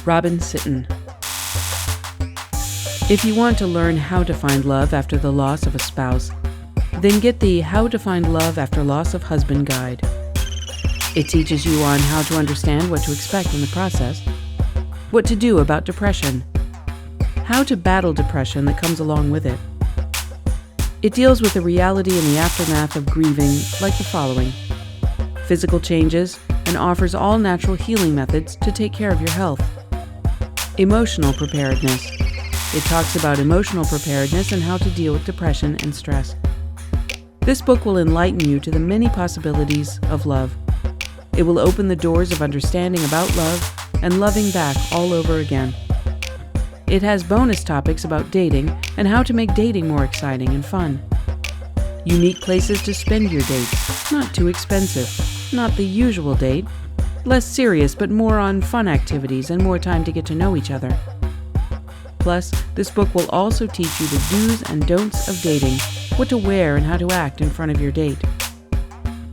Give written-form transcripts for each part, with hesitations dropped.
Robin Sitton. If you want to learn how to find love after the loss of a spouse, then get the How to Find Love After Loss of Husband guide. It teaches you on how to understand what to expect in the process, what to do about depression, how to battle depression that comes along with it. It deals with the reality and the aftermath of grieving like the following: physical changes, and offers all natural healing methods to take care of your health. Emotional preparedness. It talks about emotional preparedness and how to deal with depression and stress. This book will enlighten you to the many possibilities of love. It will open the doors of understanding about love and loving back all over again. It has bonus topics about dating and how to make dating more exciting and fun. Unique places to spend your dates, not too expensive, not the usual date, less serious but more on fun activities and more time to get to know each other. Plus, this book will also teach you the do's and don'ts of dating, what to wear and how to act in front of your date.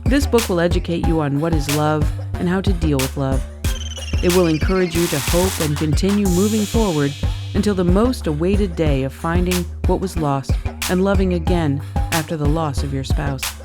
This book will educate you on what is love and how to deal with love. It will encourage you to hope and continue moving forward until the most awaited day of finding what was lost and loving again after the loss of your spouse.